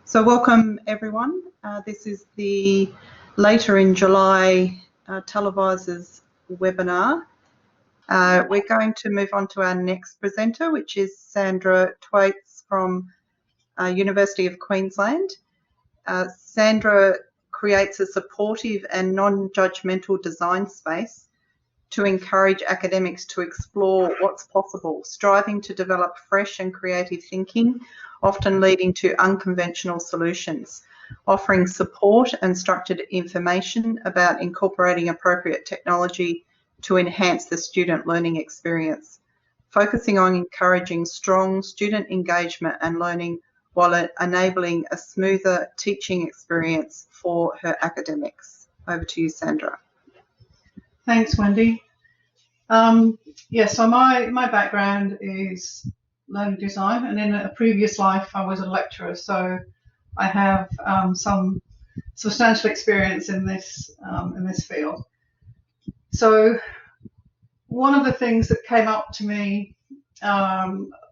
So welcome everyone. This is the later in July TELedvisors webinar. We're going to move on to our next presenter, which is Sandra Thwaites from University of Queensland. Sandra creates a supportive and non-judgmental design space to encourage academics to explore what's possible, striving to develop fresh and creative thinking, often leading to unconventional solutions, offering support and structured information about incorporating appropriate technology to enhance the student learning experience, focusing on encouraging strong student engagement and learning while enabling a smoother teaching experience for her academics. Over to you, Sandra. Thanks, Wendy. So my background is learning design, and in a previous life I was a lecturer, so I have some substantial experience in this field. So one of the things that came up to me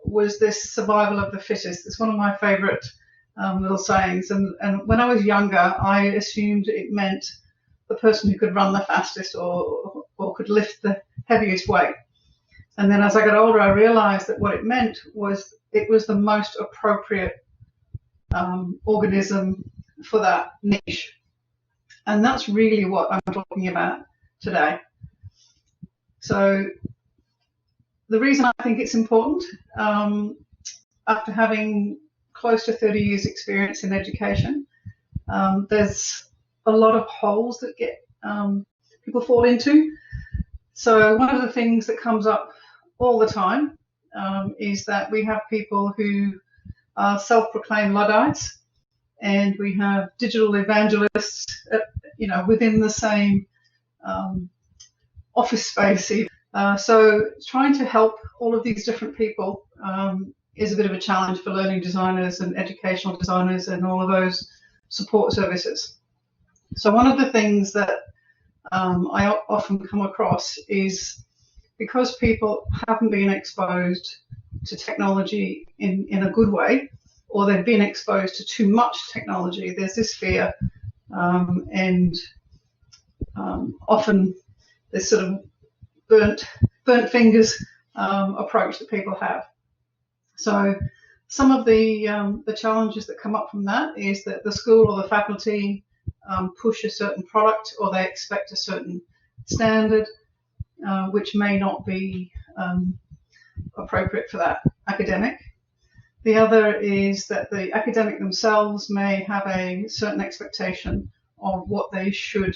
was this survival of the fittest. It's one of my favorite little sayings, and when I was younger I assumed it meant the person who could run the fastest or could lift the heaviest weight. And then as I got older, I realized that what it meant was it was the most appropriate organism for that niche. And that's really what I'm talking about today. So the reason I think it's important, after having close to 30 years experience in education, there's a lot of holes that get people fall into. So one of the things that comes up all the time is that we have people who are self-proclaimed Luddites, and we have digital evangelists, within the same office space. So trying to help all of these different people is a bit of a challenge for learning designers and educational designers and all of those support services. So one of the things that I often come across is, because people haven't been exposed to technology in a good way, or they've been exposed to too much technology, there's this fear, and often this sort of burnt fingers approach that people have. So some of the challenges that come up from that is that the school or the faculty push a certain product, or they expect a certain standard, which may not be appropriate for that academic. The other is that the academic themselves may have a certain expectation of what they should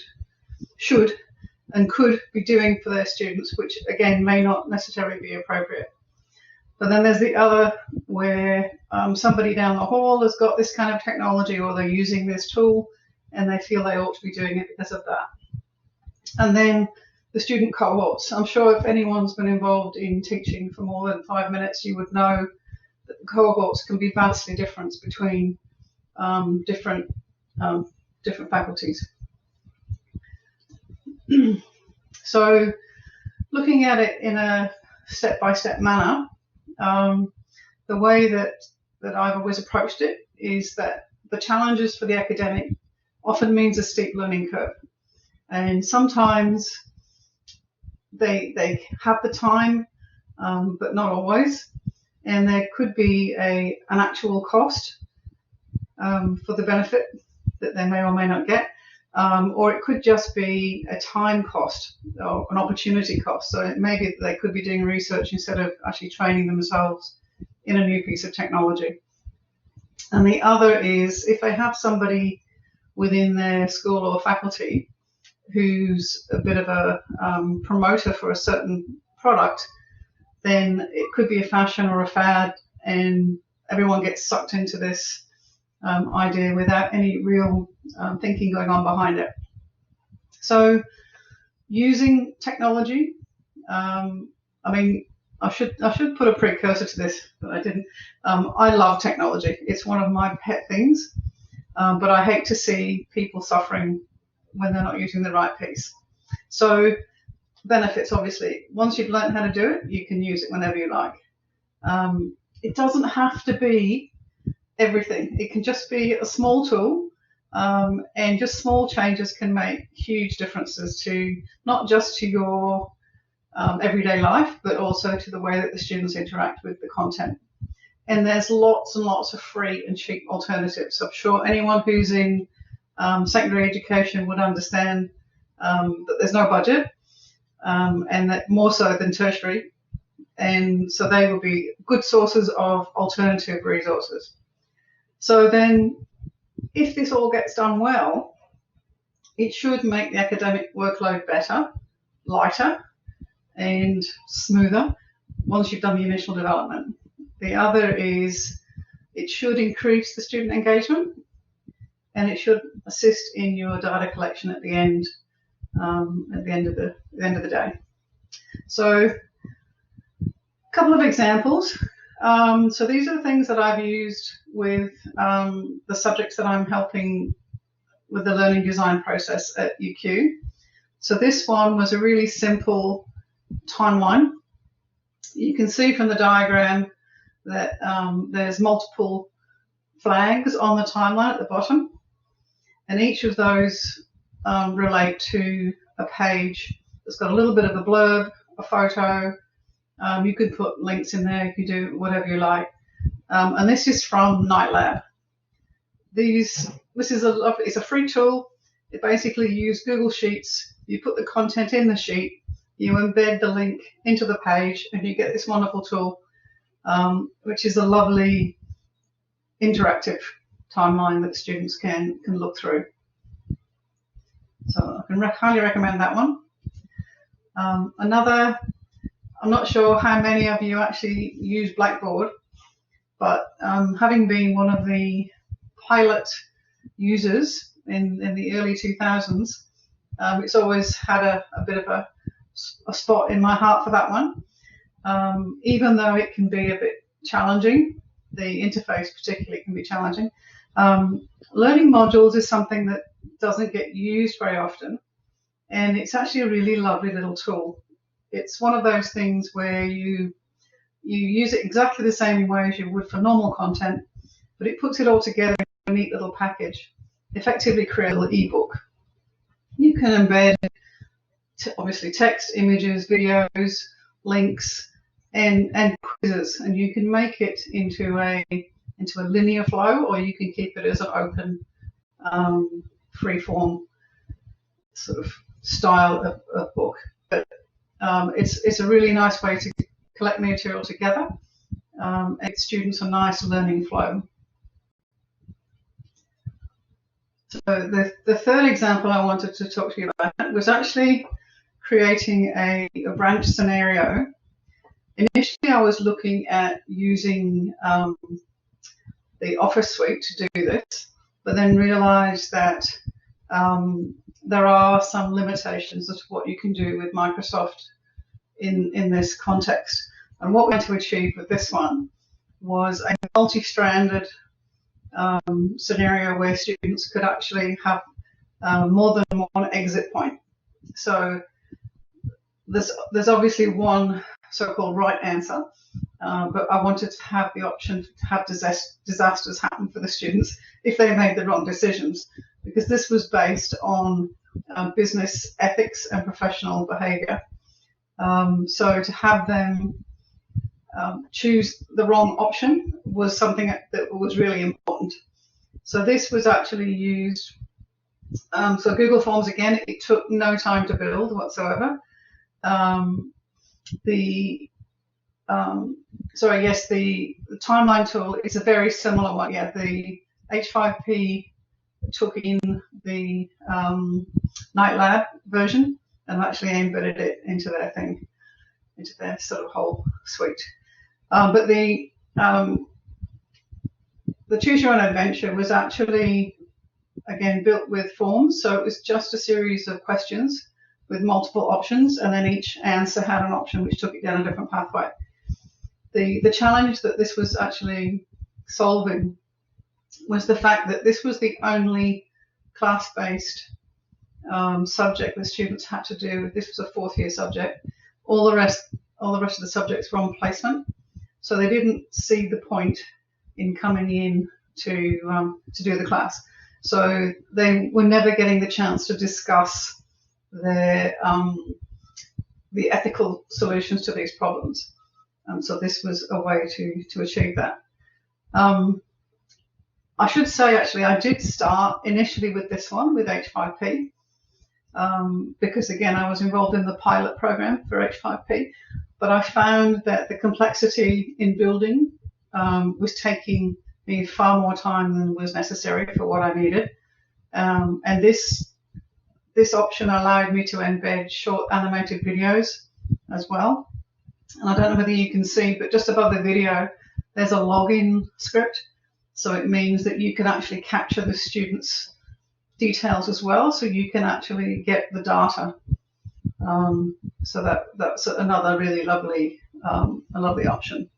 and could be doing for their students, which again may not necessarily be appropriate. But then there's the other, where somebody down the hall has got this kind of technology, or they're using this tool, and they feel they ought to be doing it because of that. And then the student cohorts. I'm sure if anyone's been involved in teaching for more than 5 minutes, you would know that the cohorts can be vastly different between different faculties. So looking at it in a step-by-step manner, the way that I've always approached it is that the challenges for the academic often means a steep learning curve, and sometimes they have the time, but not always, and there could be an actual cost for the benefit that they may or may not get, or it could just be a time cost or an opportunity cost. So it may be that they could be doing research instead of actually training themselves in a new piece of technology. And the other is, if they have somebody within their school or faculty who's a bit of a promoter for a certain product, then it could be a fashion or a fad, and everyone gets sucked into this idea without any real thinking going on behind it. So using technology, I should put a precursor to this, but I didn't. I love technology. It's one of my pet things, but I hate to see people suffering when they're not using the right piece. So benefits, obviously, once you've learned how to do it, you can use it whenever you like. It doesn't have to be everything. It can just be a small tool, and just small changes can make huge differences to not just to your everyday life, but also to the way that the students interact with the content. And there's lots and lots of free and cheap alternatives. I'm sure anyone who's in secondary education would understand that there's no budget, and that more so than tertiary. And so they will be good sources of alternative resources. So then, if this all gets done well, it should make the academic workload better, lighter, and smoother once you've done the initial development. The other is it should increase the student engagement, and it should assist in your data collection at the end of the day. So, a couple of examples. So these are the things that I've used with the subjects that I'm helping with the learning design process at UQ. So this one was a really simple timeline. You can see from the diagram that there's multiple flags on the timeline at the bottom, and each of those relate to a page that's got a little bit of a blurb, a photo. You could put links in there, you can do whatever you like. And this is from Night Lab. It's a free tool. It basically uses Google Sheets. You put the content in the sheet, you embed the link into the page, and you get this wonderful tool, which is a lovely interactive timeline that students can look through. So I can highly recommend that one. Another, I'm not sure how many of you actually use Blackboard, but having been one of the pilot users in the early 2000s, it's always had a bit of a spot in my heart for that one. Even though it can be a bit challenging, the interface particularly can be challenging. Learning modules is something that doesn't get used very often, and it's actually a really lovely little tool. It's one of those things where you use it exactly the same way as you would for normal content, but it puts it all together in a neat little package, effectively create a little ebook. You can embed obviously text, images, videos, links, and quizzes, and you can make it into a linear flow, or you can keep it as an open, free-form sort of style of book. But it's a really nice way to collect material together, and give students a nice learning flow. So the third example I wanted to talk to you about was actually creating a branch scenario. Initially, I was looking at using the Office suite to do this, but then realized that there are some limitations as to what you can do with Microsoft in this context. And what we had to achieve with this one was a multi-stranded scenario where students could actually have more than one exit point. So there's obviously one so-called right answer, but I wanted to have the option to have disasters happen for the students if they made the wrong decisions, because this was based on business ethics and professional behaviour. So to have them choose the wrong option was something that was really important. So this was actually used, so Google Forms, again, it took no time to build whatsoever. So I guess the timeline tool is a very similar one. Yeah, the H5P took in the Night Lab version and actually embedded it into their thing, into their sort of whole suite. But the Choose Your Own Adventure was actually, again, built with forms. So it was just a series of questions with multiple options, and then each answer had an option which took it down a different pathway. The challenge that this was actually solving was the fact that this was the only class-based subject the students had to do. This was a fourth-year subject. All the rest of the subjects were on placement, so they didn't see the point in coming in to do the class. So they were never getting the chance to discuss the ethical solutions to these problems. So this was a way to achieve that. I should say, actually, I did start initially with this one, with H5P, because, again, I was involved in the pilot program for H5P, but I found that the complexity in building was taking me far more time than was necessary for what I needed. And this option allowed me to embed short animated videos as well. And I don't know whether you can see, but just above the video, there's a login script. So it means that you can actually capture the students' details as well, so you can actually get the data. So that's another really lovely, a lovely option.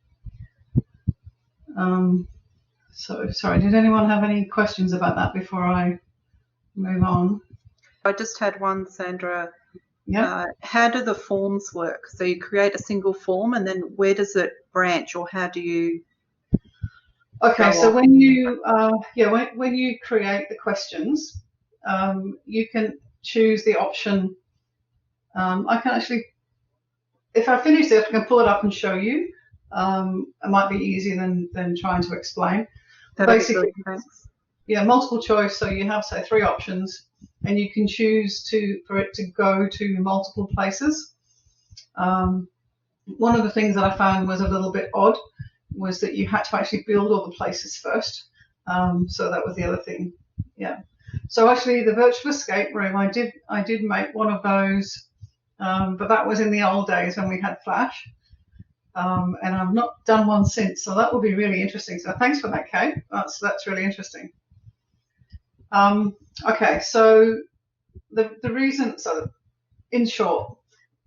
So sorry, did anyone have any questions about that before I move on? I just had one, Sandra. Yeah. How do the forms work? So you create a single form, and then where does it branch, or how do you? Okay, so when you when you create the questions, you can choose the option. I can actually, if I finish this, I can pull it up and show you. It might be easier than trying to explain. Basically, yeah, multiple choice. So you have, say, 3 options, and you can choose for it to go to multiple places. One of the things that I found was a little bit odd was that you had to actually build all the places first. So that was the other thing. Yeah. So actually, the virtual escape room, I did make one of those, but that was in the old days when we had Flash. And I've not done one since, so that will be really interesting. So thanks for that, Kate. That's really interesting. Okay, so the reason, so in short,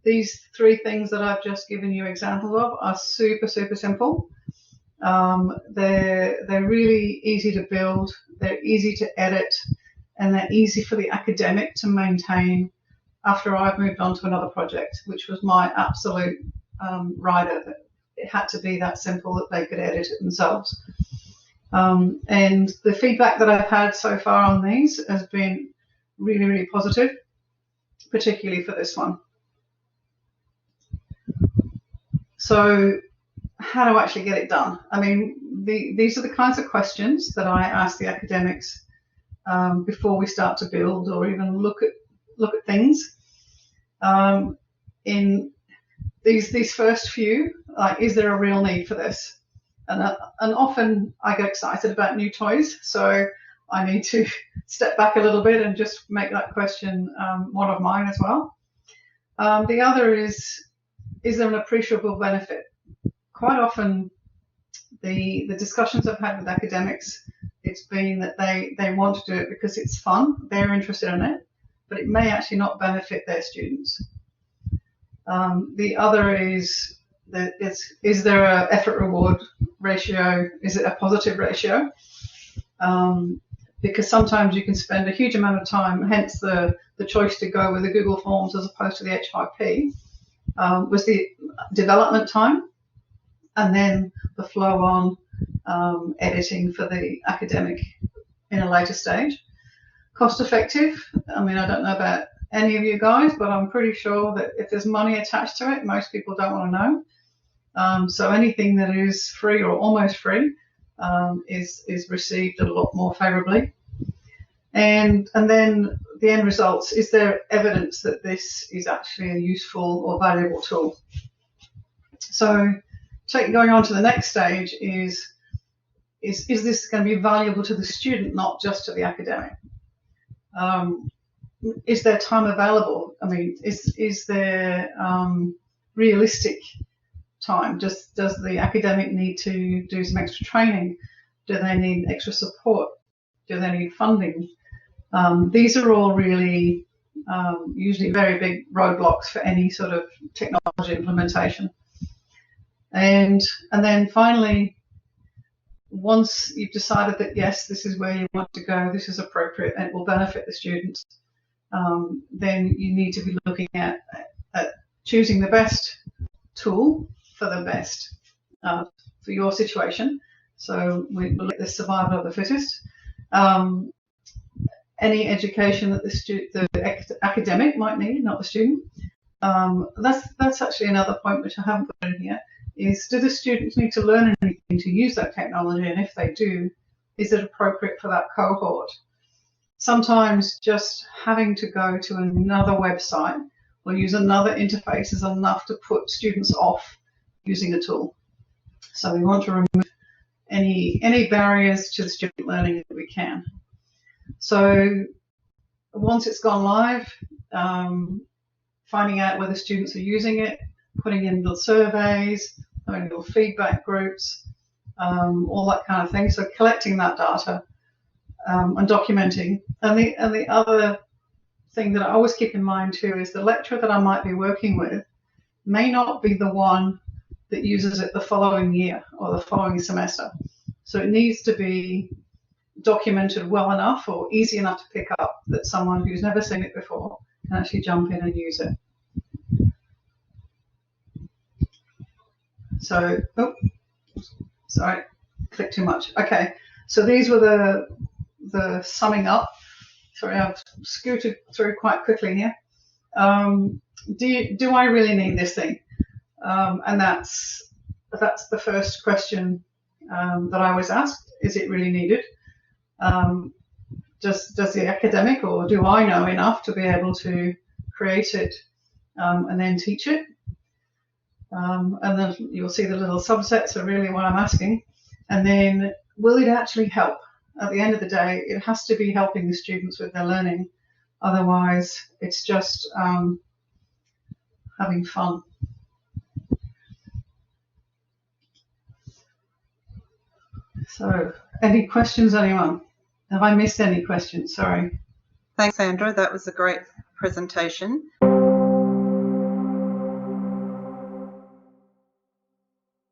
these 3 things that I've just given you examples of are super, super simple. They're really easy to build, they're easy to edit, and they're easy for the academic to maintain after I've moved on to another project, which was my absolute rider. It had to be that simple that they could edit it themselves. And the feedback that I've had so far on these has been really, really positive, particularly for this one. So how to actually get it done? I mean, these are the kinds of questions that I ask the academics before we start to build or even look at things. In these first few, like, is there a real need for this? And often I get excited about new toys, so I need to step back a little bit and just make that question one of mine as well. The other is there an appreciable benefit? Quite often, the discussions I've had with academics, it's been that they want to do it because it's fun, they're interested in it, but it may actually not benefit their students. The other is there a effort reward ratio? Is it a positive ratio? Because sometimes you can spend a huge amount of time, hence the choice to go with the Google Forms as opposed to the H5P, was the development time, and then the flow on editing for the academic in a later stage. Cost effective, I mean, I don't know about any of you guys, but I'm pretty sure that if there's money attached to it, most people don't want to know. So anything that is free or almost free is received a lot more favorably. And then the end results, is there evidence that this is actually a useful or valuable tool? So going on to the next stage is this going to be valuable to the student, not just to the academic? Is there time available? I mean, is there realistic time? Does the academic need to do some extra training? Do they need extra support? Do they need funding? These are all really usually very big roadblocks for any sort of technology implementation. And then finally, once you've decided that yes, this is where you want to go, this is appropriate and it will benefit the students, then you need to be looking at choosing the best tool for the best for your situation. So we look at the survival of the fittest. Any education that the academic might need, not the student. That's actually another point which I haven't put in here, is do the students need to learn anything to use that technology, and if they do, is it appropriate for that cohort? Sometimes just having to go to another website or use another interface is enough to put students off using a tool. So we want to remove any barriers to the student learning that we can. So once it's gone live, finding out whether students are using it, putting in the surveys, having little feedback groups, all that kind of thing. So collecting that data and documenting. And the other thing that I always keep in mind too is the lecturer that I might be working with may not be the one that uses it the following year or the following semester. So it needs to be documented well enough or easy enough to pick up that someone who's never seen it before can actually jump in and use it. So, oh, sorry, clicked too much. Okay, so these were the summing up. Sorry, I've scooted through quite quickly here. Do I really need this thing? And that's the first question that I was asked. Is it really needed? Does the academic or do I know enough to be able to create it and then teach it? And then you'll see the little subsets are really what I'm asking. And then will it actually help? At the end of the day, it has to be helping the students with their learning. Otherwise, it's just having fun. So, any questions, anyone? Have I missed any questions? Sorry. Thanks, Sandra. That was a great presentation.